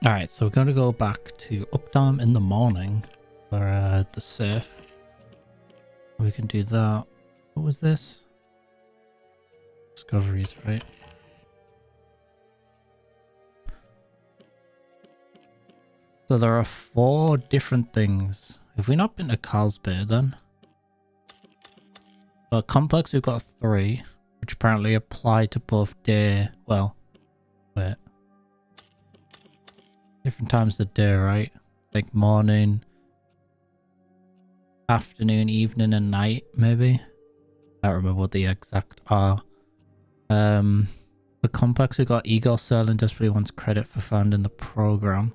Alright, so we're going to go back to Uptime in the morning for the safe. We can do that. What was this? Discoveries, right? So there are 4 different things. Have we not been to Carl's Bay then? So complex we've got 3, which apparently apply to both day... Well, wait. Different times of the day, right? Like morning, afternoon, evening, and night, maybe? I don't remember what the exact are. For complex, we got Egor Serling desperately wants credit for founding the program.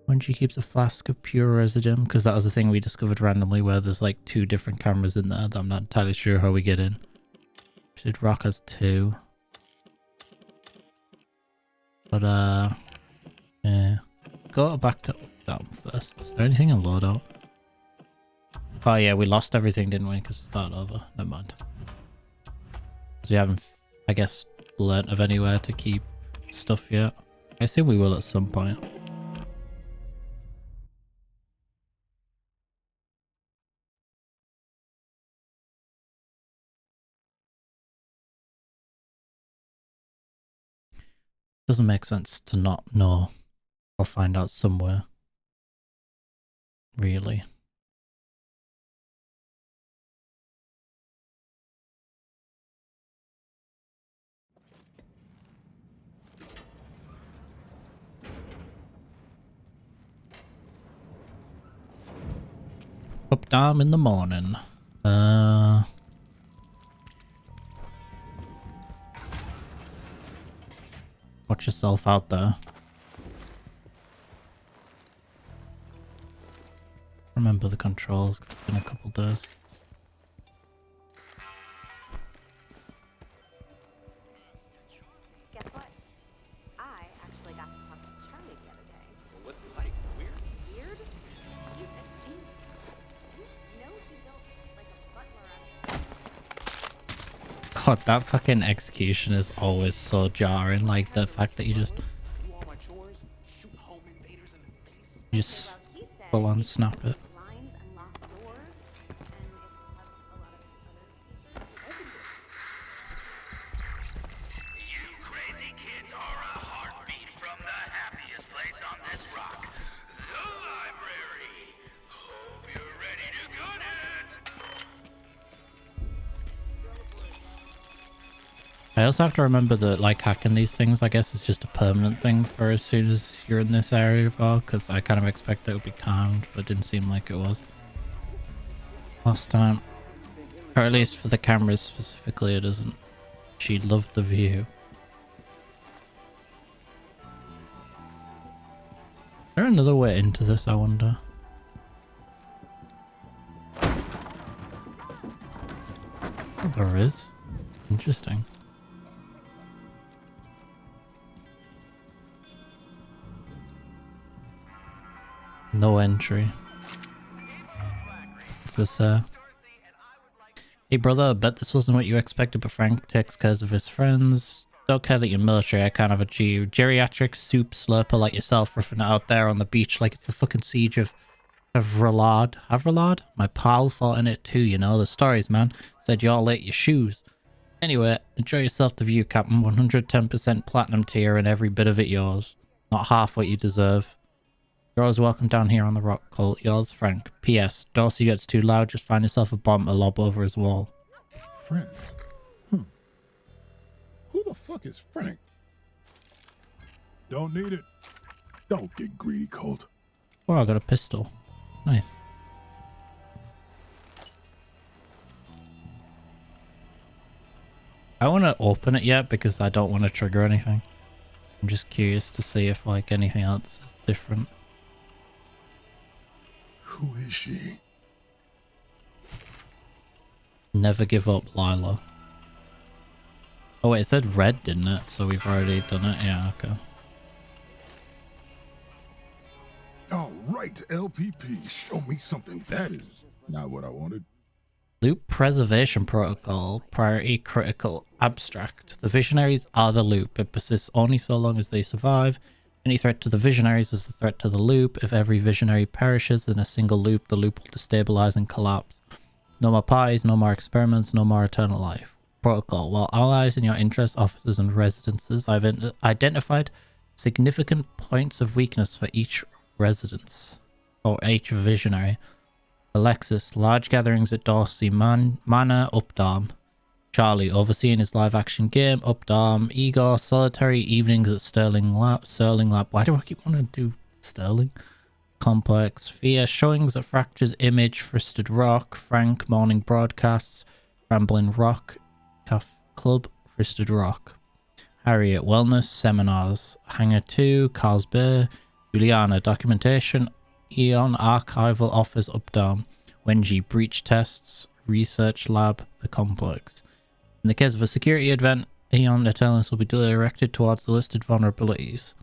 When she keeps a flask of pure residue, because that was the thing we discovered randomly where there's like 2 different cameras in there that I'm not entirely sure how we get in. Should Rock has 2. But yeah. Go back to down first. Is there anything in loadout? Oh yeah, we lost everything, didn't we? Because we started over. Never mind. Because we haven't, I guess, learnt of anywhere to keep stuff yet. I assume we will at some point. Doesn't make sense to not know or find out somewhere. Really. Up down in the morning. Watch yourself out there. Remember the controls, 'cause it's been a couple days. Guess what? I actually got to talk to Charlie the other day. Well, what's it like? Weird? Weird? He's a genius. You know he built like a butler out of... God, that fucking execution is always so jarring. Like the fact that you just full on snap it. Lines and locked doors, and it has a lot of other features. You crazy kids are a heartbeat from the happiest place on this rock, the library. Hope you're ready to gun it. I also have to remember that like hacking these things, I guess, is just a permanent thing for as soon as you're in this area as well, because I kind of expect it would be timed, but it didn't seem like it was last time. Or at least for the cameras specifically, it isn't. She loved the view. Is there another way into this, I wonder? Oh, there is. Interesting. No entry. What's this, Hey brother, I bet this wasn't what you expected, but Frank takes care of his friends. Don't care that you're military, I kind of a geriatric soup slurper like yourself roughing it out there on the beach like it's the fucking siege of Havrelard? My pal fought in it too, you know, the stories, man. Said you all ate your shoes. Anyway, enjoy yourself the view, Captain. 110% platinum tier and every bit of it yours. Not half what you deserve. You're always welcome down here on the rock, Colt. Yours, Frank. P.S. Dorsey gets too loud, just find yourself a bomb to lob over his wall. Frank? Who the fuck is Frank? Don't need it. Don't get greedy, Colt. Oh, I got a pistol. Nice. I want to open it yet because I don't want to trigger anything. I'm just curious to see if like anything else is different. Who is she? Never give up, Lila. Oh wait, it said red, didn't it? So we've already done it. Yeah, okay. All right, LPP, show me something. That is not what I wanted. Loop Preservation Protocol, Priority Critical Abstract. The Visionaries are the loop. It persists only so long as they survive. Any threat to the Visionaries is a threat to the loop. If every Visionary perishes in a single loop, the loop will destabilize and collapse. No more parties, no more experiments, no more eternal life. Protocol. While allies in your interest, officers and residences, I've identified significant points of weakness for each residence, or each Visionary. Alexis, large gatherings at Dorsey Manor, Updam. Charlie, overseeing his live-action game, Updam. Egor, solitary evenings at Sterling Lab. Why do I keep wanting to do Sterling? Complex. Fear, showings at Fracture's Image, Fristed Rock. Frank, morning broadcasts. Rambling Rock. Club, Fristed Rock. Harriet, wellness, seminars. Hangar 2, Carl's Bay. Juliana, documentation. AEON Archival Office, Updam. Wenji, breach tests. Research Lab, the Complex. In the case of a security event, AEON Eternalists will be directed towards the listed vulnerabilities.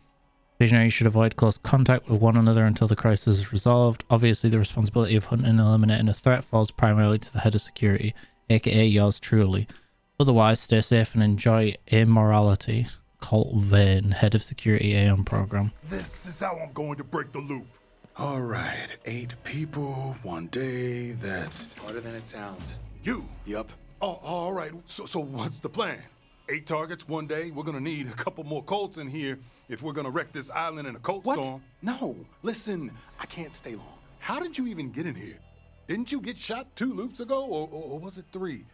Visionaries should avoid close contact with one another until the crisis is resolved. Obviously, the responsibility of hunting and eliminating a threat falls primarily to the head of security, aka yours truly. Otherwise, stay safe and enjoy immortality. Colt Vane, head of security AEON Program. This is how I'm going to break the loop. All right, 8 people, 1 day, that's... Harder than it sounds. You? Yup. Oh, all right, so what's the plan? 8 targets, 1 day, we're gonna need a couple more Colts in here if we're gonna wreck this island in a Colt What? storm. No, listen, I can't stay long. How did you even get in here? Didn't you get shot 2 loops ago, or was it 3?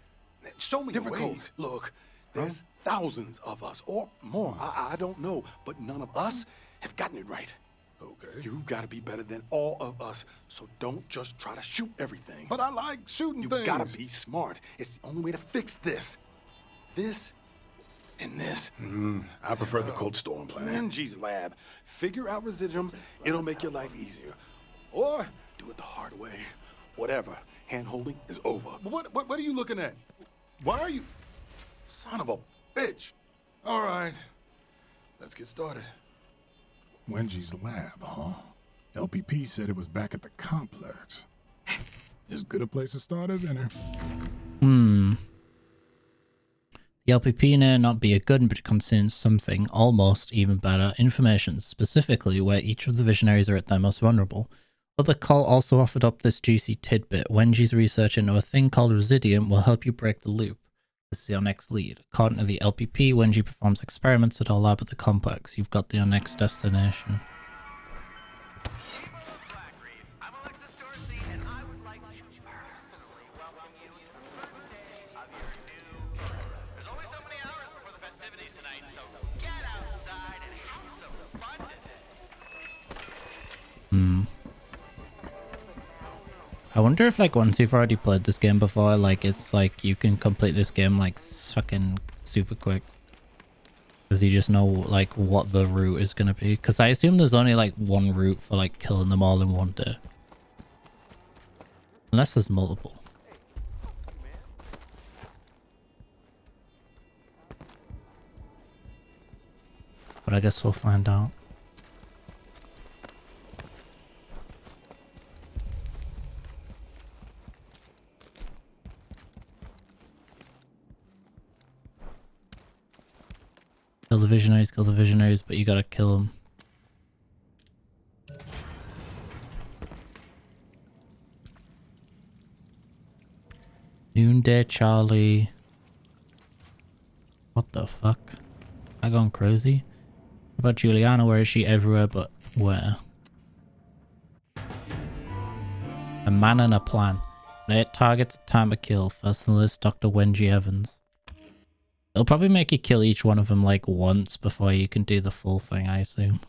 Show me Different your ways. codes. Look, there's thousands of us, or more, I don't know, but none of us have gotten it right. Okay. You've got to be better than all of us, so don't just try to shoot everything. But I like shooting You things. gotta be smart. It's the only way to fix this. This and this. I prefer the Colt storm plan. Angie's lab. Figure out residuum, it'll make your life easier. Or do it the hard way. Whatever. Hand-holding is over. What are you looking at? Why are you... Son of a bitch. All right, let's get started. Wenji's lab, huh? LPP said it was back at the complex. As good a place to start as any. The LPP may not be a gun, but it contains something almost even better. Information, specifically where each of the Visionaries are at their most vulnerable. Other Call also offered up this juicy tidbit. Wenji's research into a thing called Residium will help you break the loop. This is your next lead. According to the LPP, Wenji performs experiments at our lab at the complex. You've got your next destination. Blackreef. I'm Alexis Dorsey, and I would like to personally welcome you to the first day of your new career. There's only so many hours before the festivities tonight, so get outside and have some fun today. I wonder if, like, once you've already played this game before, like, it's like you can complete this game, like, fucking super quick. Because you just know, like, what the route is gonna be. Because I assume there's only, like, one route for, like, killing them all in one day. Unless there's multiple. But I guess we'll find out. Kill the Visionaries, but you gotta kill them. Noonday Charlie. What the fuck? Am I going crazy? What about Juliana? Where is she? Everywhere, but where? A man and a plan. 8 targets, time to kill. First on the list, Dr. Wenji Evans. It'll probably make you kill each one of them like once before you can do the full thing, I assume.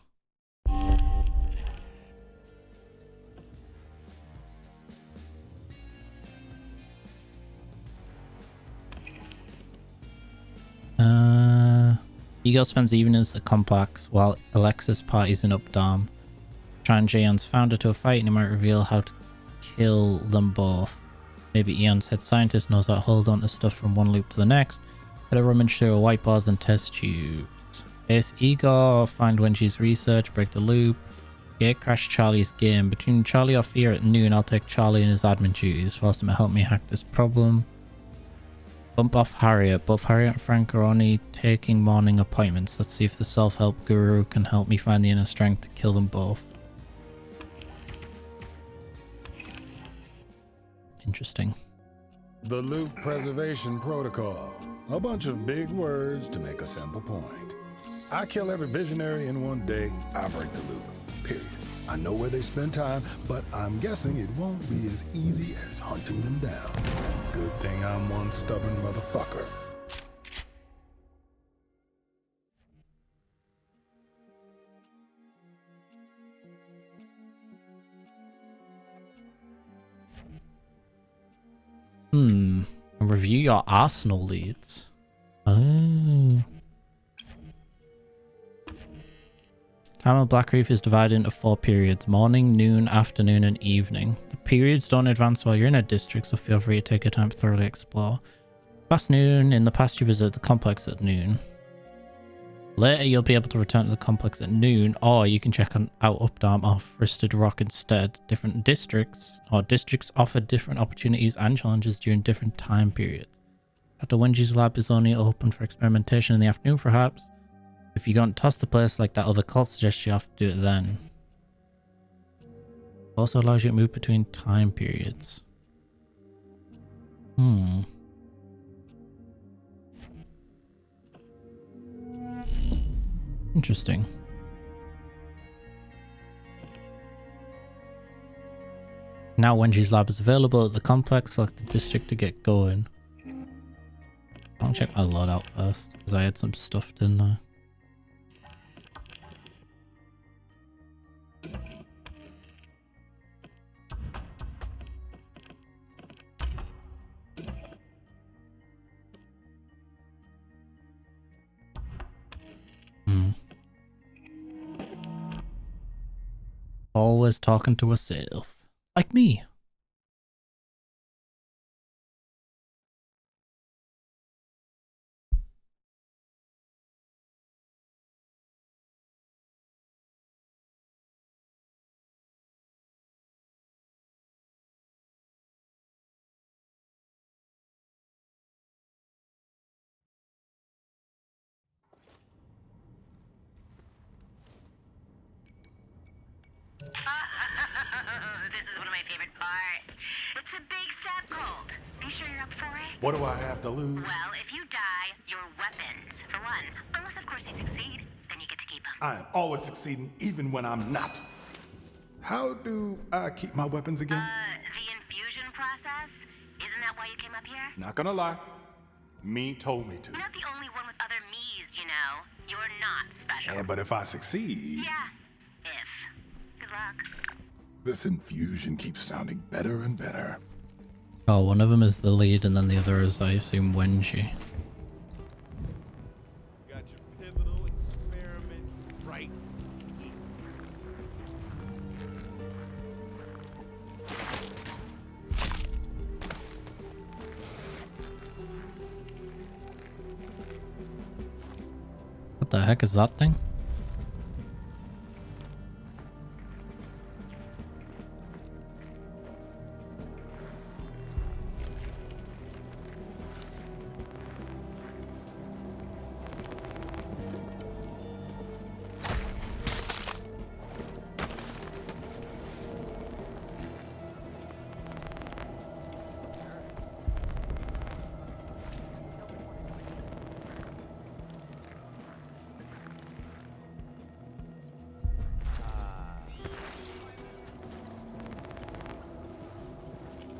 Egor spends evenings at the complex while Alexis parties in Updam. Trying Jaeon's founder to a fight and he might reveal how to kill them both. Maybe Eon's head scientist knows how to hold on to stuff from one loop to the next. Better rummage through whiteboards and test tubes. Ace Egor, find Wenji's research, break the loop. Gate crash Charlie's game. Between Charlie or Fear at noon, I'll take Charlie and his admin duties. Force him to help me hack this problem. Bump off Harriet. Both Harriet and Frank are only taking morning appointments. Let's see if the self-help guru can help me find the inner strength to kill them both. Interesting. The loop preservation protocol. A bunch of big words to make a simple point. I kill every visionary in one day, I break the loop. Period. I know where they spend time, but I'm guessing it won't be as easy as hunting them down. Good thing I'm one stubborn motherfucker. Review your arsenal leads. Oh. Time of Blackreef is divided into 4 periods: morning, noon, afternoon, and evening. The periods don't advance while you're in a district, so feel free to take your time to thoroughly explore. Past noon, in the past you visit the complex at noon. Later you'll be able to return to the complex at noon, or you can check out Updam off Wristed Rock instead. Different districts offer different opportunities and challenges during different time periods. Dr. Wenji's lab is only open for experimentation in the afternoon perhaps. If you don't toss the place like that other cult suggests, you have to do it then. Also allows you to move between time periods. Interesting. Now Wenji's lab is available at the complex. Select the district to get going. I'll check my loadout first, because I had some stuff, didn't I? Always talking to herself. Like me. This is one of my favorite parts. It's a big step cold. Are you sure you're up for it? What do I have to lose? Well, if you die, your weapons, for one. Unless, of course, you succeed, then you get to keep them. I'm always succeeding, even when I'm not. How do I keep my weapons again? The infusion process? Isn't that why you came up here? Not gonna lie. Me told me to. You're not the only one with other me's, you know. You're not special. Yeah, but if I succeed... Yeah. If. Good luck. This infusion keeps sounding better and better. Oh, one of them is the lead and then the other is, I assume, Wenji. Got your pivotal experiment right here. What the heck is that thing?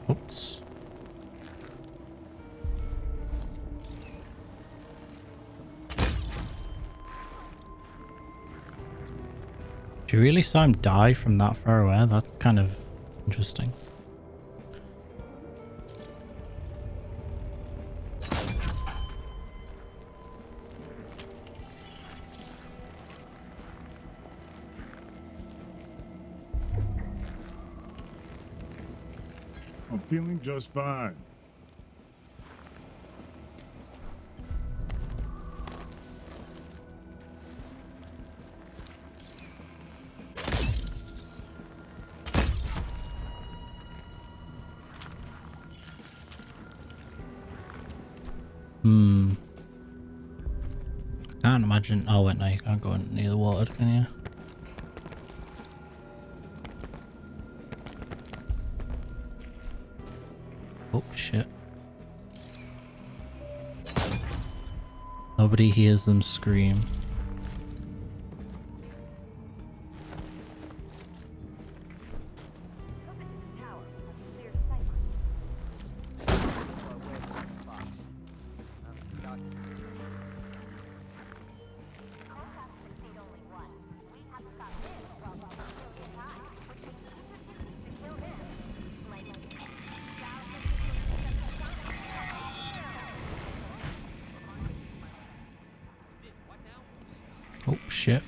Oops. You really saw him die from that far away? That's kind of interesting. I'm feeling just fine. I can't imagine. Oh wait, no, you can't go in near the water, can you? Oh shit. Nobody hears them scream. Open to the tower. Clear sight Oh shit.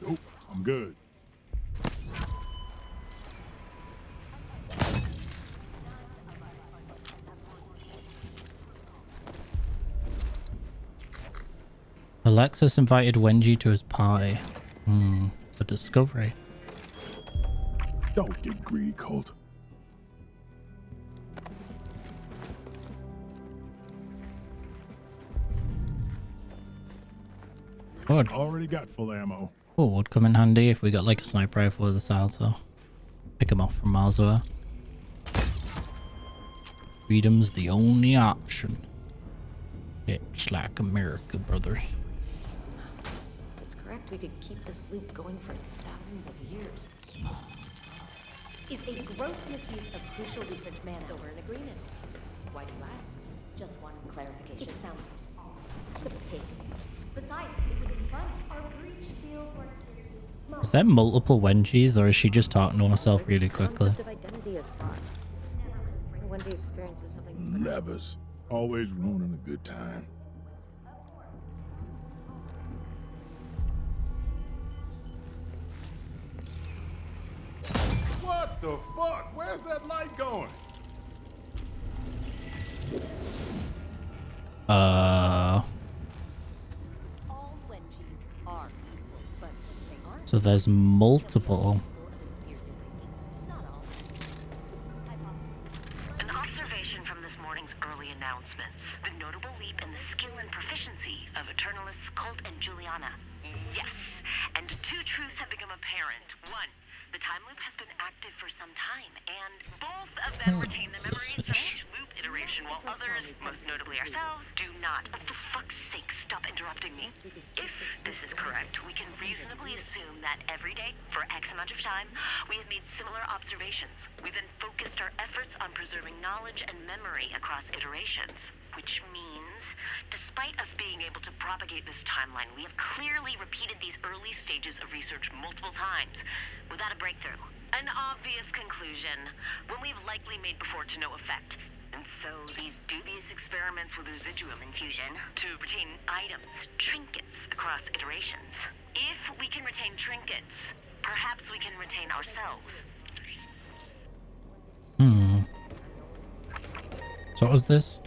Nope, I'm good. Alexis invited Wenji to his party. For discovery. Don't get greedy, Colt. Would. Already got full ammo. Oh, would come in handy if we got like a sniper rifle with a salto. Pick him off from miles away. Freedom's the only option. It's like America, brother. It's correct. We could keep this loop going for thousands of years. is a gross misuse of crucial research management. So we're in agreement. Why do you ask? Just one clarification. It sounds the pig. Besides, it would confront our breach field for Is there multiple Wenjis, or is she just talking to herself really quickly? concept of identity is thought. When she experiences something Levers. Always ruining a good time. What the fuck? Where's that light going? all Wenjis are equal, but they aren't. So there's multiple. Not all. An observation from this morning's early announcements. The notable leap in the skill and proficiency of Eternalists, Colt and Juliana. Yes, and two truths have become apparent. One, the time loop has been active for some time, and both of them retain the memories from each loop iteration, while others, most notably ourselves, do not. Oh, for fuck's sake, stop interrupting me. If this is correct, we can reasonably assume that every day, for X amount of time, we have made similar observations. We then focused our efforts on preserving knowledge and memory across iterations. Which means, despite us being able to propagate this timeline, we have clearly repeated these early stages of research multiple times, without a breakthrough. An obvious conclusion, one we've likely made before to no effect. And so these dubious experiments with residuum infusion to retain items, trinkets, across iterations. If we can retain trinkets, perhaps we can retain ourselves. So what was this?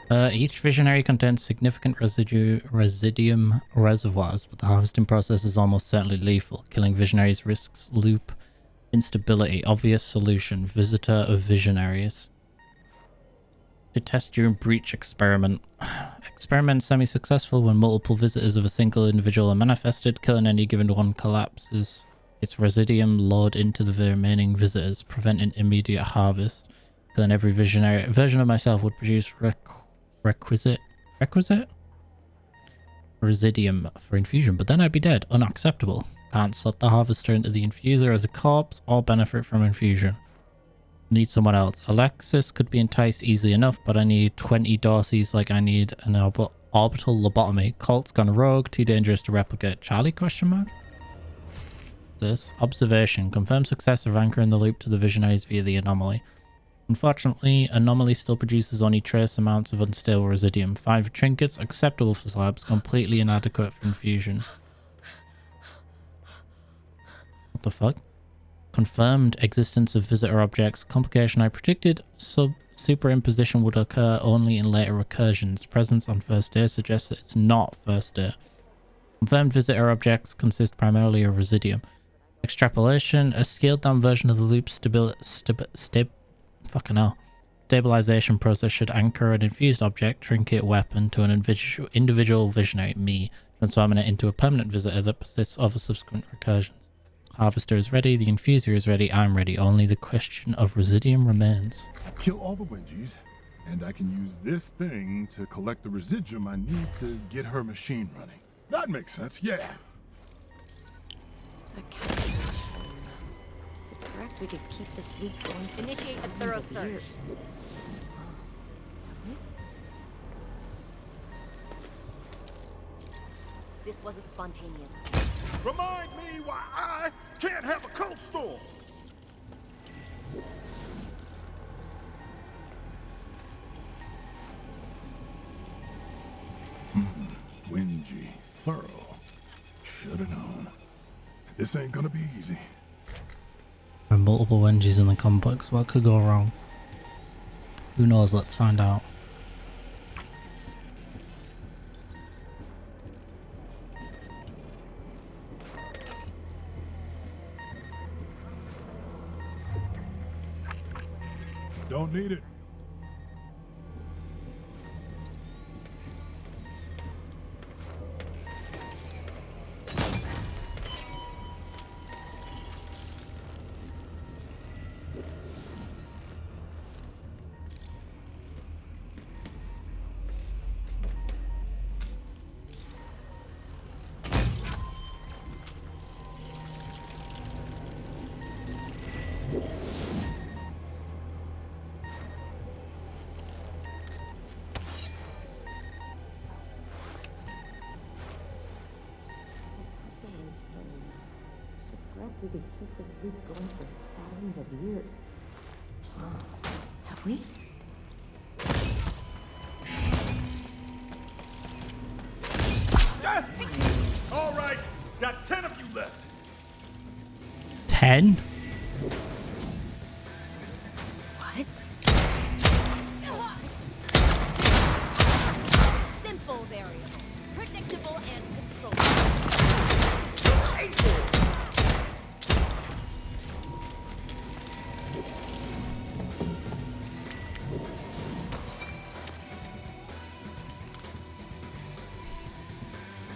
Each visionary contains significant residuum reservoirs, but the harvesting process is almost certainly lethal. Killing visionaries risks loop instability. Obvious solution. Visitor of Visionaries. To test during breach experiment. Experiment semi-successful when multiple visitors of a single individual are manifested. Killing any given one collapses its residuum load into the remaining visitors, preventing immediate harvest. Killing every visionary version of myself would produce requisite residuum for infusion, but then I'd be dead. Unacceptable. Can't slot the harvester into the infuser as a corpse or benefit from infusion. Need someone else. Alexis could be enticed easily enough, but I need 20 Dorseys like I need an orbital lobotomy. Colt's gone rogue, too dangerous to replicate. Charlie question mark? This observation. Confirm success of anchoring the loop to the visionaries via the anomaly. Unfortunately, anomaly still produces only trace amounts of unstable residuum. 5 trinkets, acceptable for slabs, completely inadequate for infusion. What the fuck? Confirmed existence of visitor objects. Complication I predicted. Superimposition would occur only in later recursions. Presence on first day suggests that it's not first day. Confirmed visitor objects consist primarily of residuum. Extrapolation, a scaled down version of the loop stabilization process should anchor an infused object, trinket, weapon to an individual visionary, me, transforming it into a permanent visitor that persists over subsequent recursions. Harvester is ready, the infuser is ready, I'm ready. Only the question of residium remains. Kill all the Wengies, and I can use this thing to collect the residuum I need to get her machine running. That makes sense, yeah. That calculation. If it's correct, we could keep this loop going for Initiate a thousands thorough of search. years. This wasn't spontaneous. Remind me why I can't have a cold storm. Wengie, thorough. Should've known. This ain't gonna be easy. There are multiple Wengies in the complex. What could go wrong? Who knows? Let's find out. Don't need it. We could keep this loop going for thousands of years. Have we? All right, got 10 of you left. 10? What? Simple variable. Predictable and controllable.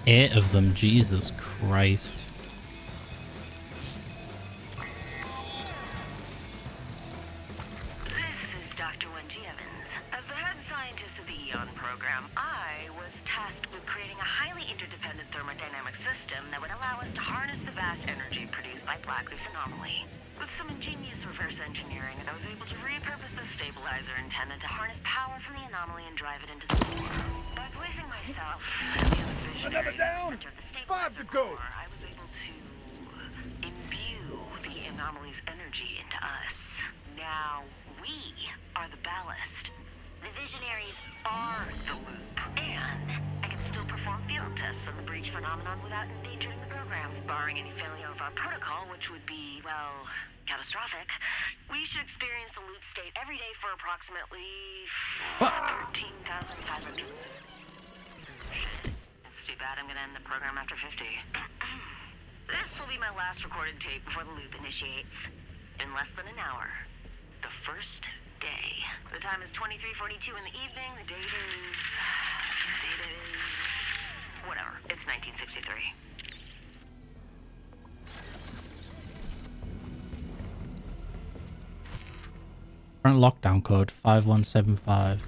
Eight of them, Jesus Christ. This is Dr. Wengie Evans. As the head scientist of the AEON Program, I was tasked with creating a highly interdependent thermodynamic system that would allow us to harness the vast energy produced by Blackreef's anomaly. With some ingenious reverse engineering, I was able to repurpose the stabilizer intended to harness power from the anomaly and drive it into the core. By placing myself and the other Visionaries Another down. at the center of the 5 to stabilizer go. core, I was able to imbue the anomaly's energy into us. Now we are the ballast. The Visionaries are the loop. And I can still perform field tests on the breach phenomenon without endangering the program. Barring any failure of our protocol, which would be, well, catastrophic, we should experience the loop state every day for approximately 13,500. It's too bad I'm gonna end the program after 50. This will be my last recorded tape before the loop initiates. In less than an hour. The first day. The time is 23:42 in the evening. The date is... whatever. It's 1963. Current lockdown code 5175.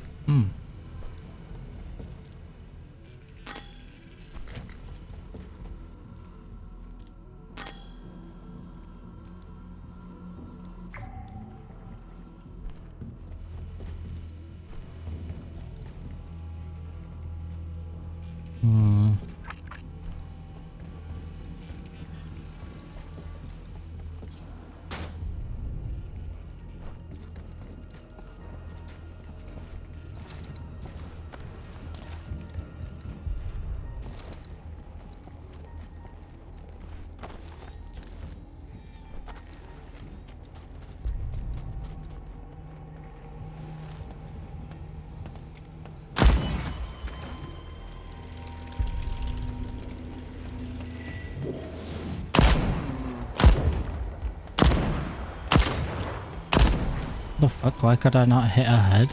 The fuck? Why could I not hit her head?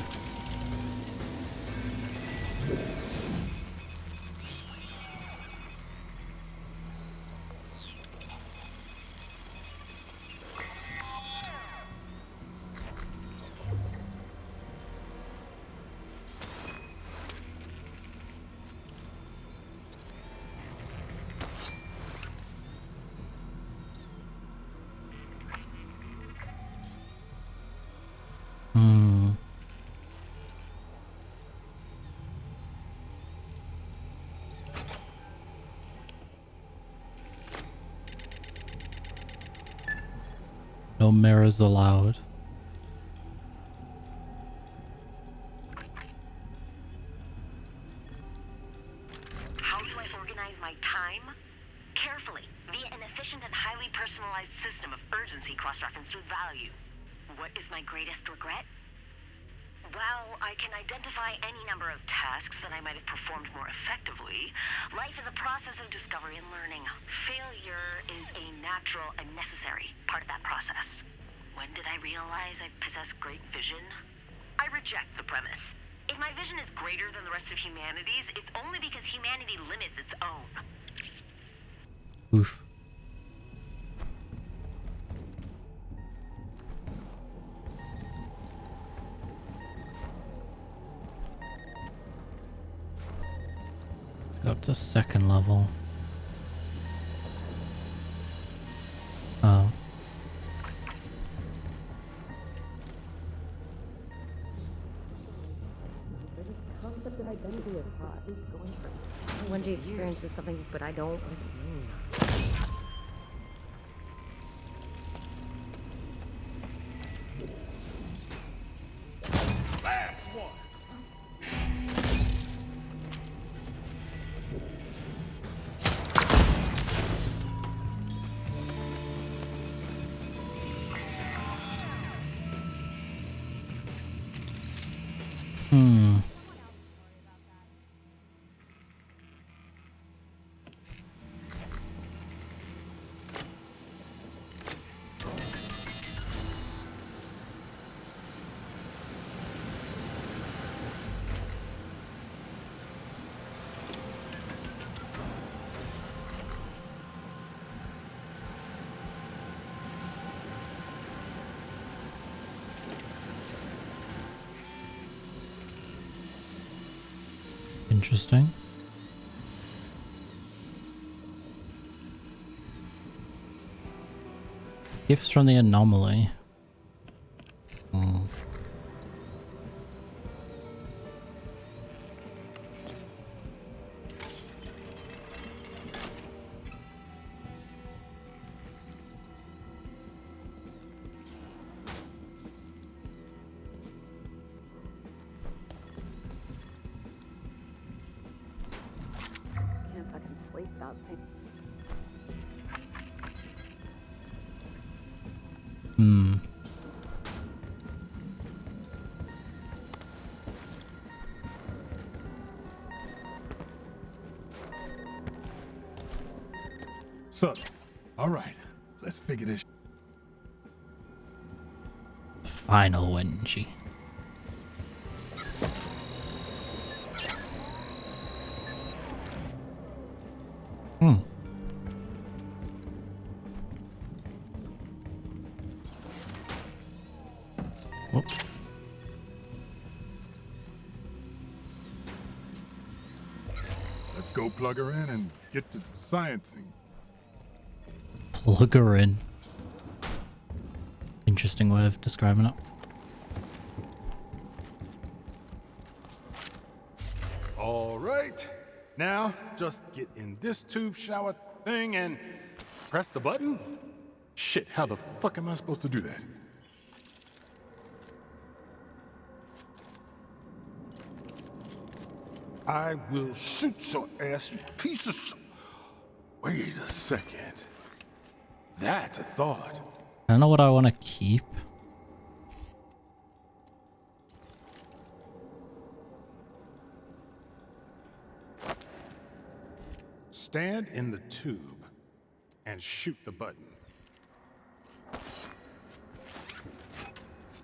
No mirrors allowed. How do I organize my time? Carefully, via an efficient and highly personalized system of urgency cross-referenced with value. What is my greatest regret? Well, I can identify any number of tasks that I might have performed more effectively. Life is a process of discovery and learning. Failure is a natural and necessary part of that process. When did I realize I possess great vision? I reject the premise. If my vision is greater than the rest of humanity's, it's only because humanity limits its own. Oof. Go up to second level. Oh. Concept of identity is hard. Going for when she experiences something, but I don't. Last one. Interesting. Gifts from the anomaly. Can't fucking sleep without seeing. So, all right, let's figure this. Final Wenji. Whoops. Let's go plug her in and get to sciencing. Plug her in. Interesting way of describing it. All right. Now, just get in this tube shower thing and press the button. Shit, how the fuck am I supposed to do that? I will shoot your ass, you piece of shit. Wait a second. That's a thought. I don't know what I want to keep. Stand in the tube and shoot the button.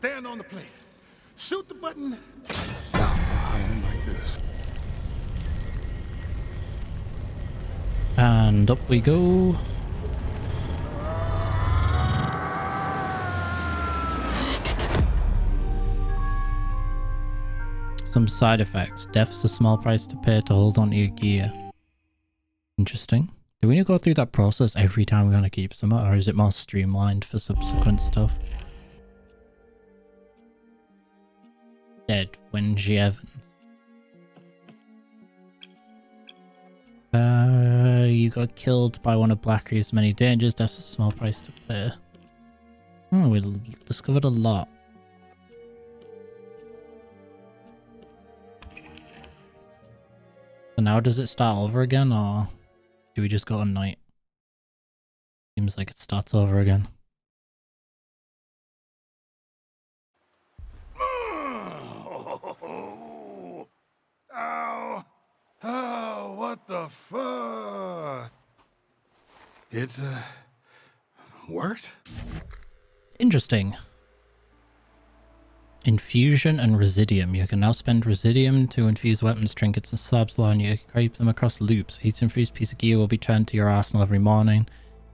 stand on the plate. Shoot the button. Nah, I don't like this. And up we go. Some side effects. Death's a small price to pay to hold on to your gear. Interesting. Do we need to go through that process every time we want to keep some, or is it more streamlined for subsequent stuff? Dead. Wenji Evans. You got killed by one of Blackreef's many dangers. That's a small price to pay. Oh, we discovered a lot. So now does it start over again, or do we just go on night? Seems like it starts over again. Ow! Oh, what the fuck? It worked? Interesting. Infusion and Residium. You can now spend Residium to infuse weapons, trinkets, and slabs line. You carry them across loops. Each infused piece of gear will be turned to your arsenal every morning.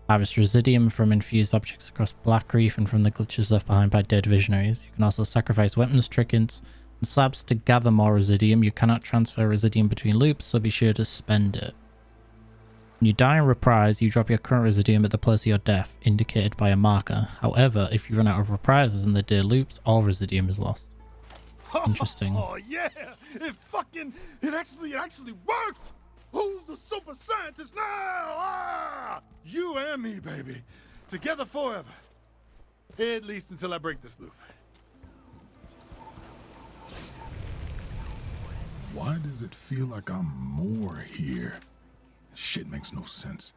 Harvest Residium from infused objects across Blackreef and from the glitches left behind by dead Visionaries. You can also sacrifice weapons, trinkets, and slabs to gather more Residium. You cannot transfer Residium between loops, so be sure to spend it. When you die in Reprise, you drop your current Residium at the place of your death, indicated by a marker. However, if you run out of Reprises in the day loops, all Residium is lost. Interesting. Oh yeah! It actually worked! Who's the super scientist now? Ah! You and me, baby. Together forever. At least until I break this loop. Why does it feel like I'm more here? Shit makes no sense.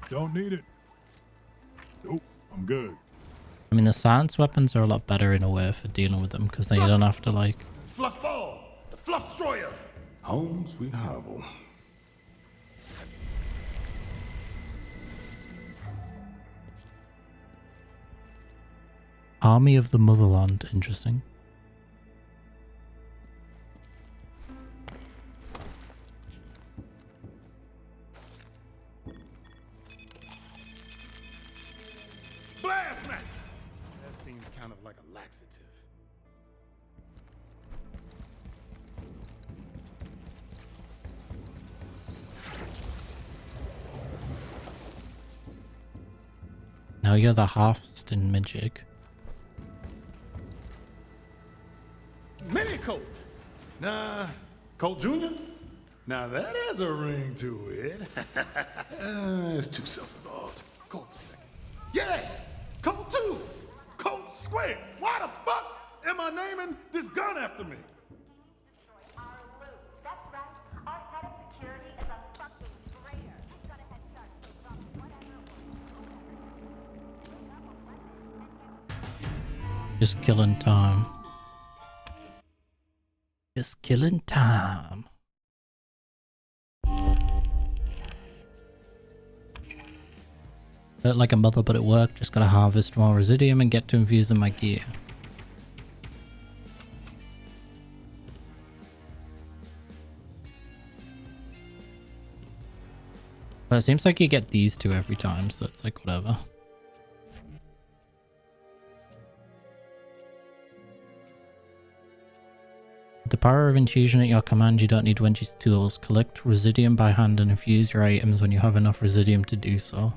Don't need it. Nope, I'm good. I mean, the science weapons are a lot better in a way for dealing with them, because then you don't have to, like... Fluff ball! The fluff destroyer! Home sweet Havel. Army of the Motherland. Interesting. Blast master! That seems kind of like a laxative. Now you're the half in Mijig. Mini Colt! Nah, Colt Jr.? Now that has a ring to it. It's too self-involved. Colt second. Yeah! Colt 2! Colt squared! Why the fuck am I naming this gun after me? Destroy our loot. That's right. Our head of security is a fucking traitor. He's got a head start. So drop whatever. Just killing time. Just killing time. Felt like a mother, but it worked. Just gotta harvest more Residium and get to infusing my gear. But it seems like you get these two every time, so it's like whatever. With the power of infusion at your command, you don't need Wenji's tools. Collect Residium by hand and infuse your items when you have enough Residium to do so.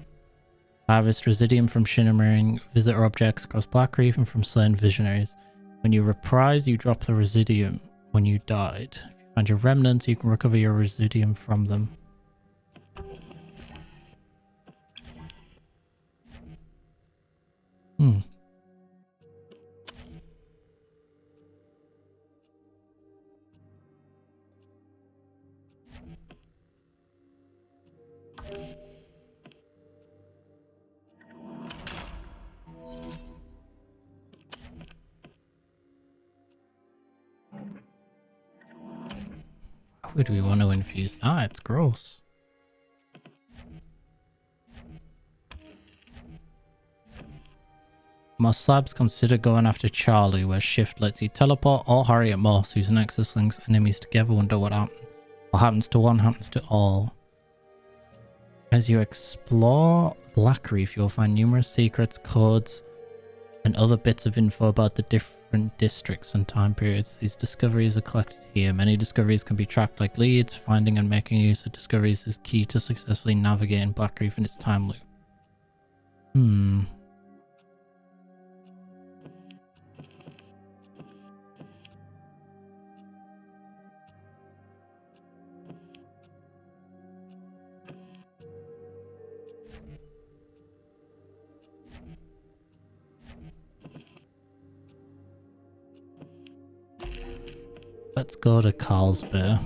Harvest Residium from shimmering visitor objects across Blackreef and from slain Visionaries. When you reprise, you drop the Residium when you died. If you find your remnants, you can recover your Residium from them. Why would we want to infuse that? It's gross. Most slabs consider going after Charlie, where shift lets you teleport or hurry at most. Use Nexus links enemies together. Wonder what happens. What happens to one happens to all. As you explore Blackreef, you'll find numerous secrets, codes, and other bits of info about the different districts and time periods. These discoveries are collected here. Many discoveries can be tracked like leads. Finding and making use of discoveries is key to successfully navigating Blackreef in its time loop. Let's go to Carlsbad.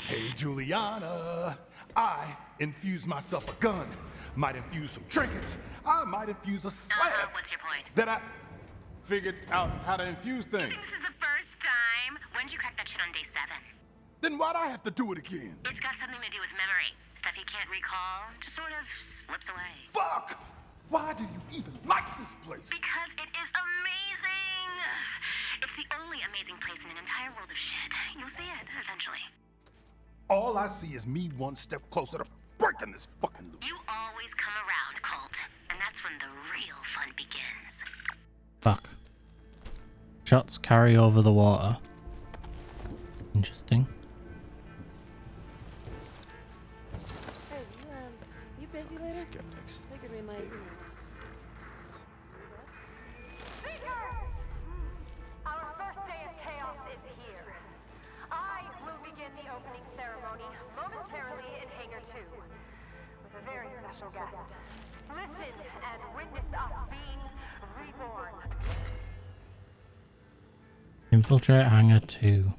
Hey, Juliana, I infused myself a gun. Might infuse some trinkets. I might infuse a slab. What's your point? That I figured out how to infuse things. This is the first time. When did you crack that shit on day 7? Then why'd I have to do it again? It's got something to do with memory. Stuff you can't recall just sort of slips away. Fuck! Why do you even like this place? Because it is amazing! It's the only amazing place in an entire world of shit. You'll see it eventually. All I see is me one step closer to breaking this fucking loop. You always come around, Colt. And that's when the real fun begins. Fuck. Shots carry over the water. Interesting. Hey, you busy later? Skeptics. Figured we might. Our first day of chaos is here. I will begin the opening ceremony momentarily in Hangar 2 with a very special guest. Listen and witness us being reborn. Infiltrate Hangar 2.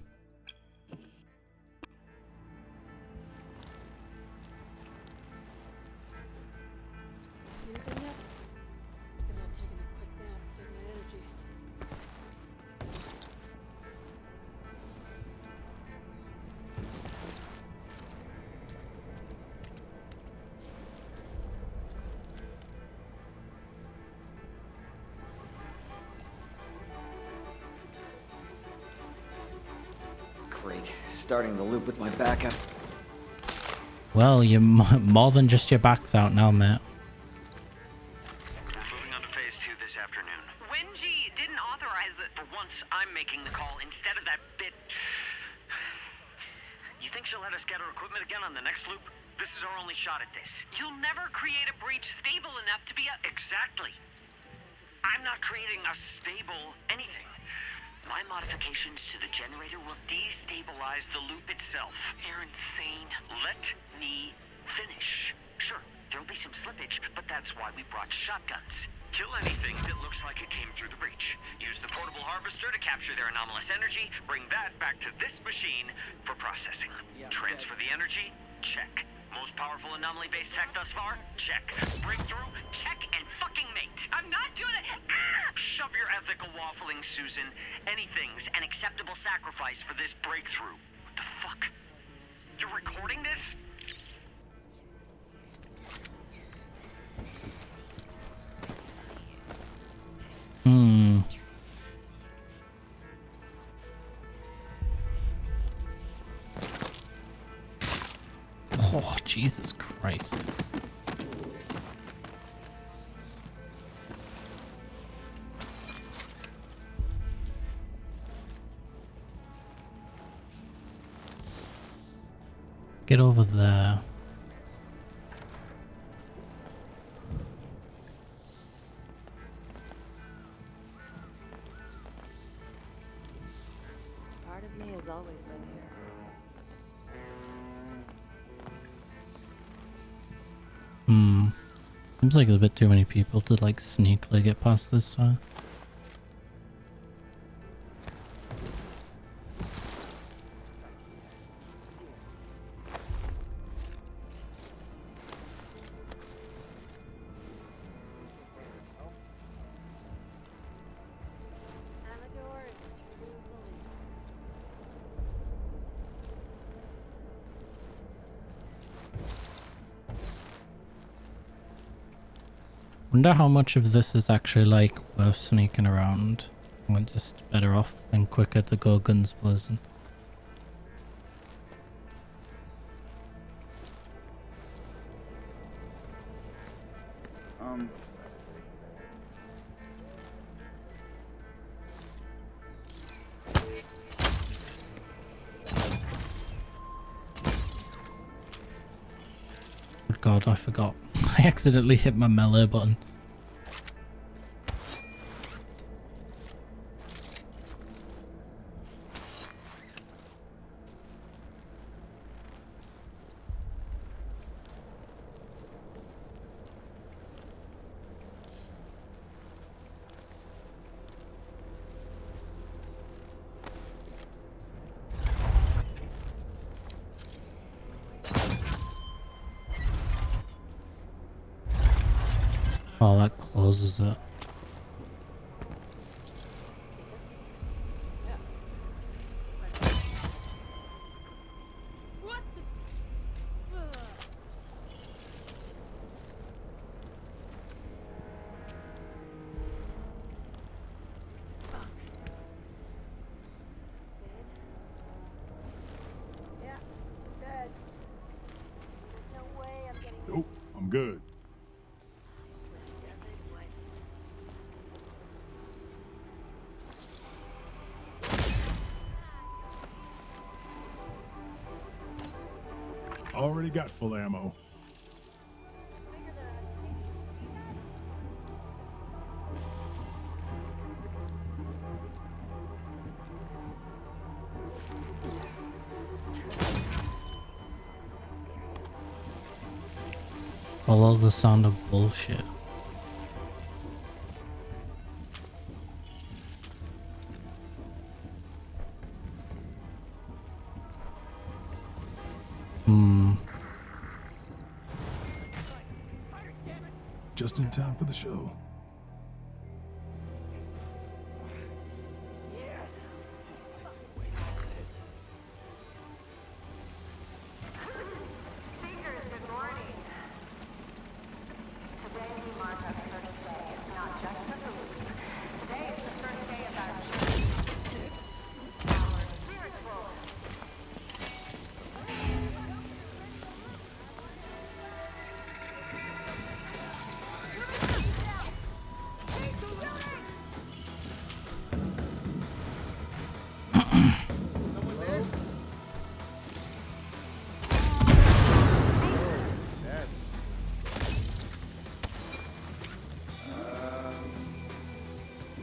Sleeping yet? I'm not taking a quick nap, save my energy. Great. Starting the loop with my backup. Well, you're more than just your back's out now, mate. We're moving on to phase 2 this afternoon. Wenji didn't authorize it. For once, I'm making the call instead of that bit. You think she'll let us get her equipment again on the next loop? This is our only shot at this. You'll never create a breach stable enough to be a... Exactly. I'm not creating a stable anything. My modifications to the generator will destabilize the loop itself. You're insane. Let me finish. Sure, there'll be some slippage, but that's why we brought shotguns. Kill anything that looks like it came through the breach. Use the portable harvester to capture their anomalous energy. Bring that back to this machine for processing. Transfer the energy? Check. Most powerful anomaly-based tech thus far? Check. Breakthrough? Check and fucking mate. I'm not doing it. Shove your ethical waffling, Susan. Anything's an acceptable sacrifice for this breakthrough. What the fuck? You're recording this? Oh, Jesus Christ. Get over there. Part of me has always been here. Seems like there's a bit too many people to like sneakily get past this way. Wonder how much of this is actually like worth sneaking around. We're just better off and quicker to go guns blazing. Oh God, I forgot. I accidentally hit my melee button. Oh, that closes it. Yeah, dead. There's no way I'm getting. Nope, I'm good. Already got full ammo. Follow the sound of bullshit. Just in time for the show. Speakers, good morning. Today we mark our first day, not just of the loop. Today is the first day of our journey. Our spiritual.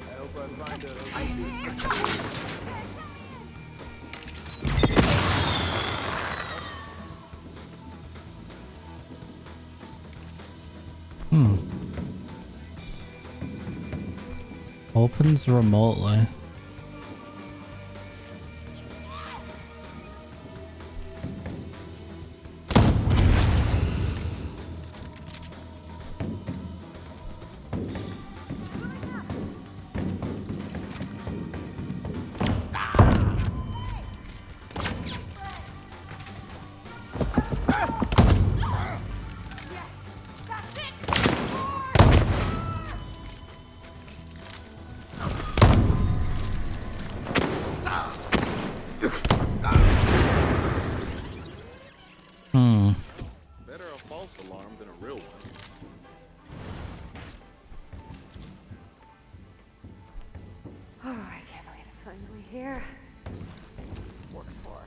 I hope I find a... Opens remotely. Better a false alarm than a real one. Oh, I can't believe it's finally here. Work for.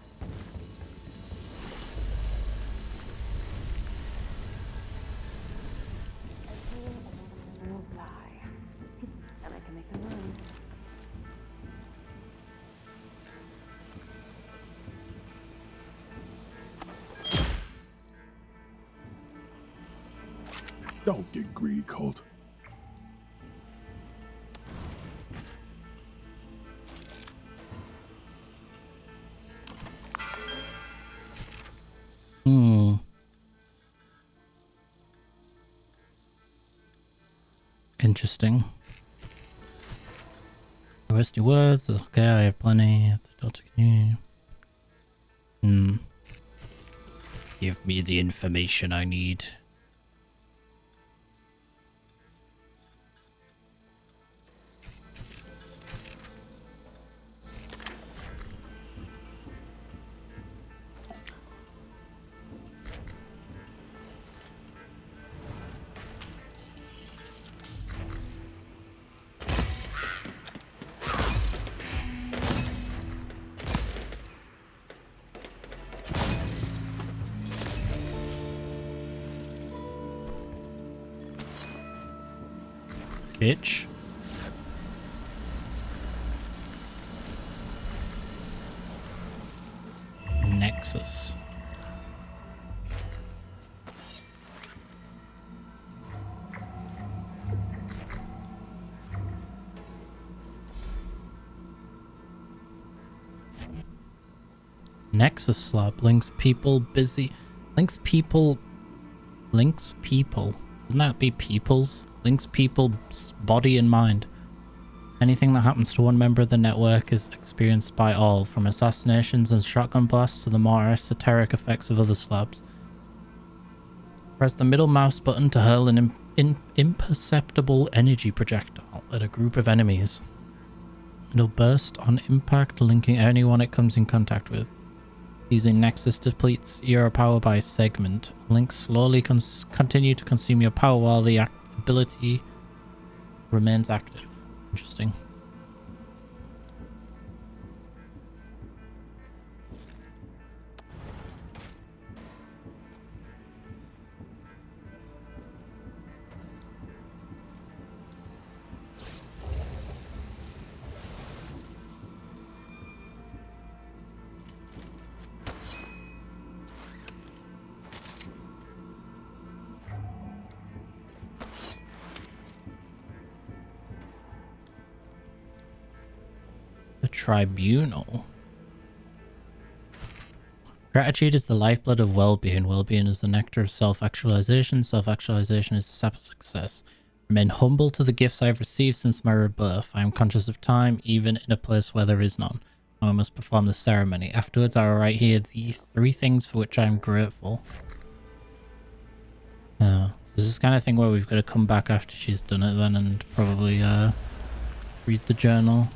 A team of will die. And I can make them run. Don't get greedy, Colt. Interesting. Rusty words. Okay, I have plenty. If they don't continue. Give me the information I need. bitch. Nexus. Nexus slab links people. Wouldn't that be people's? Links people's body and mind. Anything that happens to one member of the network is experienced by all, from assassinations and shotgun blasts to the more esoteric effects of other slabs. Press the middle mouse button to hurl an imperceptible energy projectile at a group of enemies. It'll burst on impact, linking anyone it comes in contact with. Using Nexus depletes your power by segment. Links slowly continue to consume your power while the ability remains active. Interesting. Tribunal. Gratitude is the lifeblood of well-being. Well-being is the nectar of self-actualization. Self-actualization is the sap of success. Remain humble to the gifts I have received since my rebirth. I am conscious of time, even in a place where there is none. I must perform the ceremony. Afterwards, I will write here the 3 things for which I am grateful. So this is the kind of thing where we've got to come back after she's done it then and probably read the journal.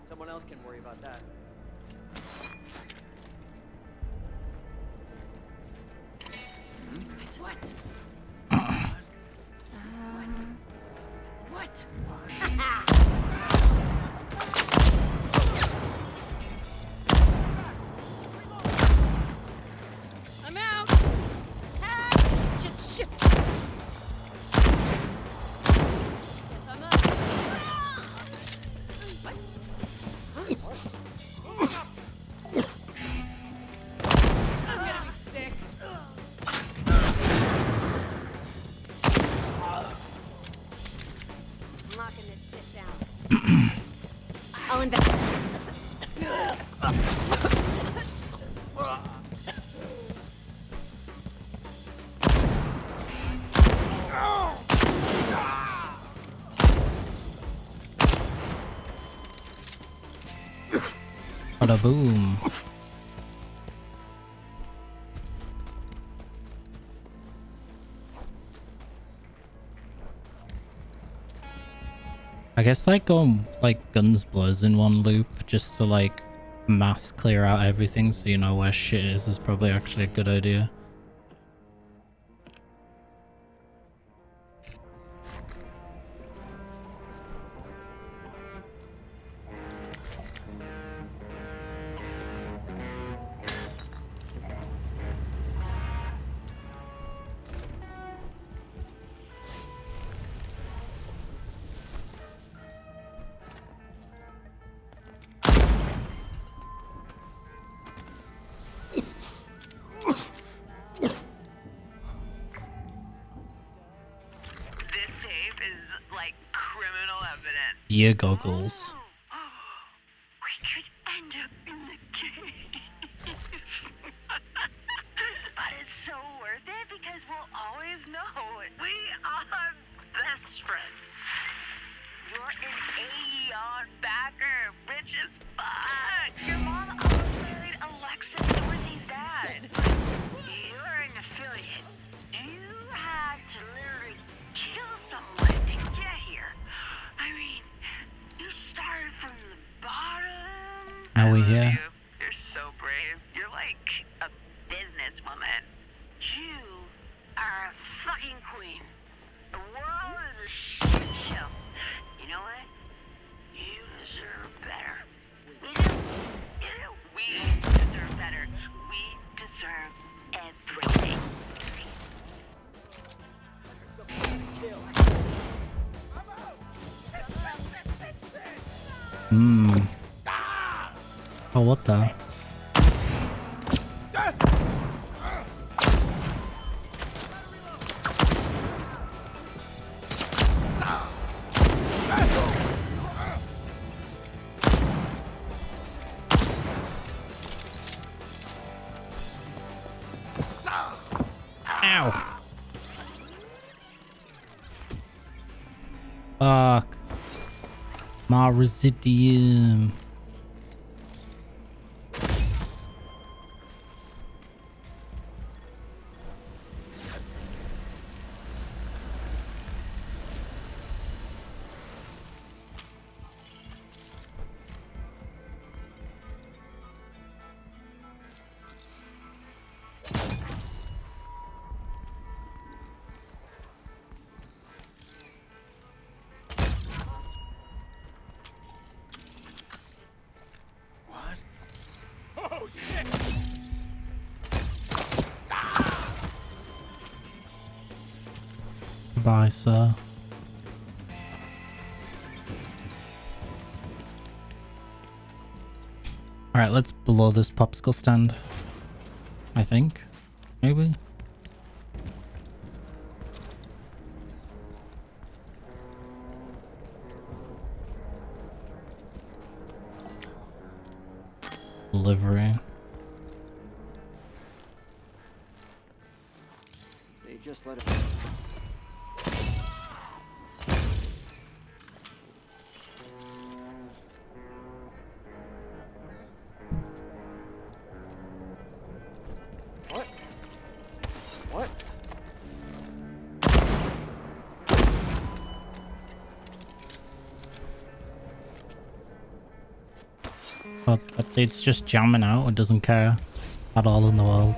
Someone else can worry about that. What? What? I'm out! Ah, shit! Guess I'm up. What? I'm gonna be sick. I'm locking this shit down. I'll invest. Bada boom. I guess like going like guns blows in one loop just to like mass clear out everything so you know where shit is probably actually a good idea. beer goggles. We could end up in the cave. But it's so worth it because we'll always know it. We are best friends. You're an AEON backer, rich as fuck. Your mom also married Alexis Dorsey's dad. You're an affiliate. You had to literally kill someone to get here. I mean, you started from the bottom. Now we I love here. you. You're so brave. You're like a businesswoman. You are a fucking queen. The world is a shit show. You know what? You deserve better. You do. You do. We deserve better. We deserve everything. Oh, what the? Ow. Fuck. My residium. Oh, shit! Bye, sir. Alright, let's blow this popsicle stand. I think. Maybe? Livery. They just let it. What? What? Oh, that dude's just jamming out and doesn't care at all in the world.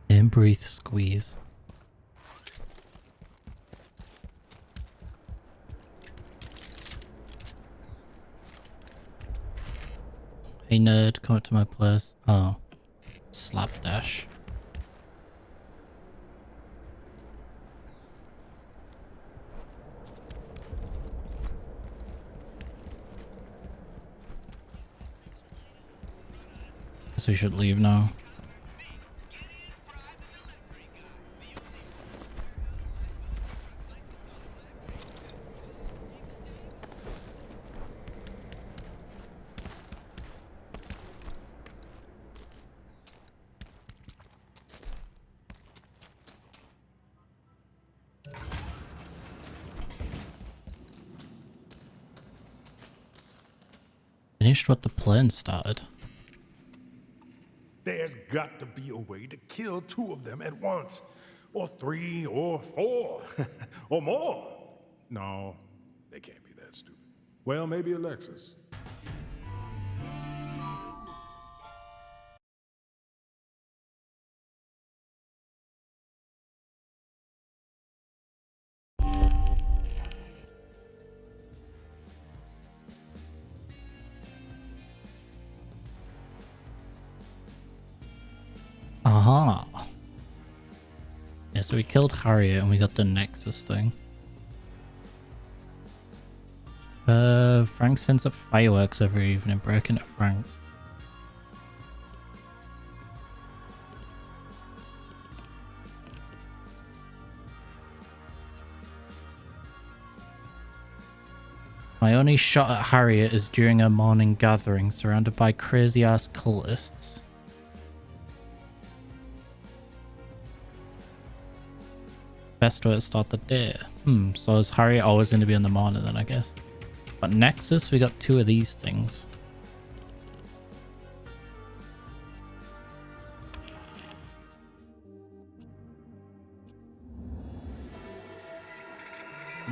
And breathe, squeeze. Hey nerd, come up to my place. Oh. Slapdash. Guess we should leave now. Finished what the plane started. There's got to be a way to kill two of them at once. Or three, or four, or more. No, they can't be that stupid. Well, maybe Alexis. Aha. Yeah, so we killed Harriet and we got the Nexus thing. Frank sends up fireworks every evening, breaking into Frank's. My only shot at Harriet is during a morning gathering, surrounded by crazy-ass cultists. Best way to start the day. So is Harriet always going to be in the morning then, I guess? But Nexus, we got 2 of these things.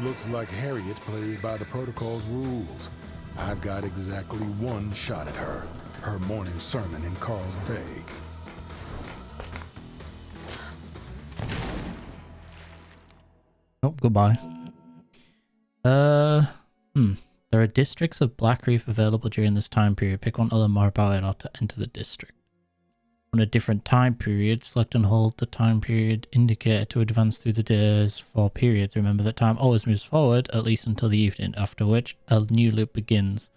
Looks like Harriet plays by the protocol's rules. I've got exactly 1 shot at her. Her morning sermon in Carlsbad. Oh, goodbye. There are districts of Blackreef available during this time period. Pick one to learn more about it or to enter the district. On a different time period, select and hold the time period indicator to advance through the day's 4 periods. Remember that time always moves forward, at least until the evening, after which a new loop begins.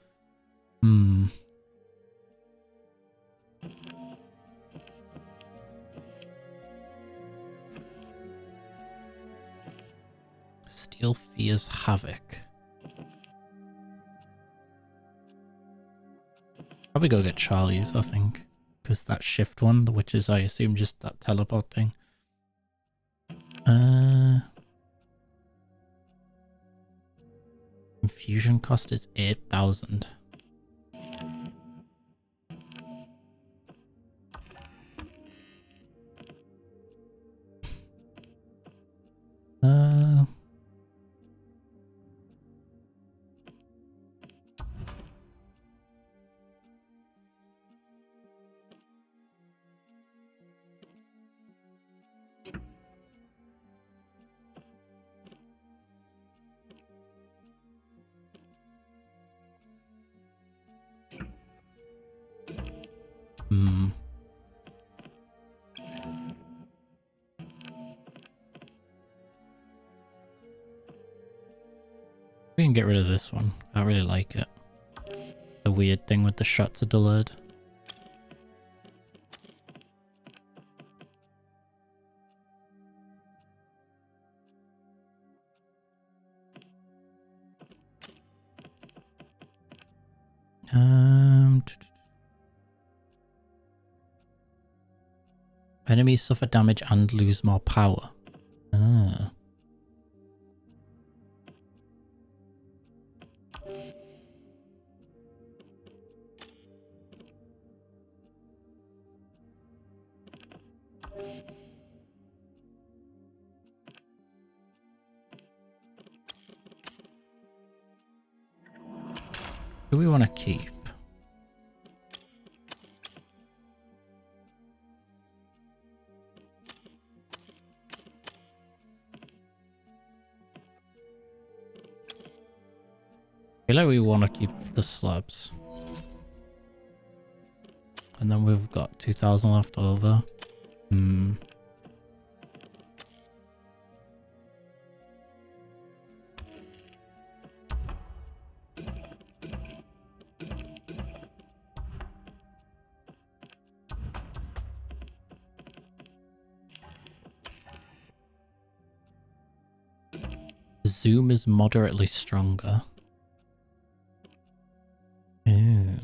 Steel fears havoc. Probably go get Charlie's, I think. Because that shift one, which is, I assume, just that teleport thing. Infusion cost is 8,000. We can get rid of this one. I really like it. The weird thing with the shots are delayed. Enemies suffer damage and lose more power. Ah. Who do we want to keep? I feel like we want to keep the slabs. And then we've got 2,000 left over. Zoom is moderately stronger. Ew.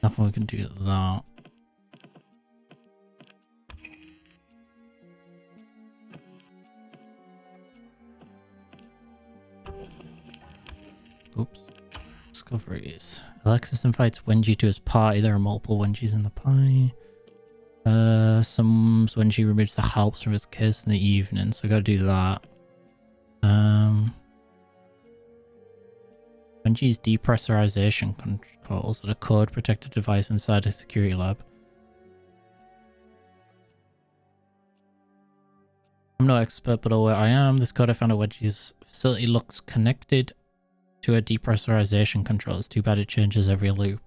Nothing we can do with that. Oops. Discoveries. Alexis invites Wenji to his party. There are multiple Wenjis in the party. Some Wenji removes the helps from his case in the evening, so I gotta do that. Wenji's depressurization controls are a code protected device inside a security lab. I'm no expert, but where I am, this code I found at Wedgie's facility looks connected to a depressurization control. It's too bad it changes every loop.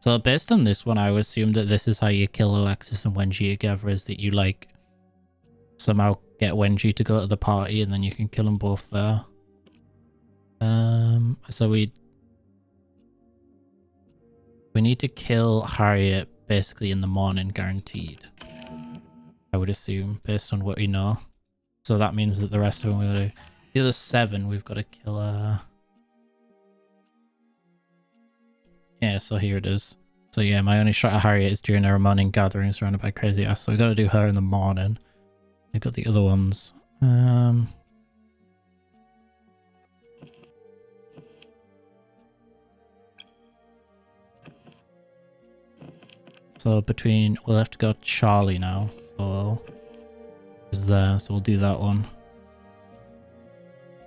So based on this one, I would assume that this is how you kill Alexis and Wenji together, is that you like somehow get Wenji to go to the party and then you can kill them both there. So we need to kill Harriet basically in the morning, guaranteed. I would assume, based on what we know. So that means that the rest of them, we're gonna, the other 7, we've got to kill yeah, so here it is. So yeah, my only shot at Harriet is during our morning gathering surrounded by crazy ass. So we got to do her in the morning. We've got the other ones. So between, we'll have to go Charlie now. So is there, so we'll do that one.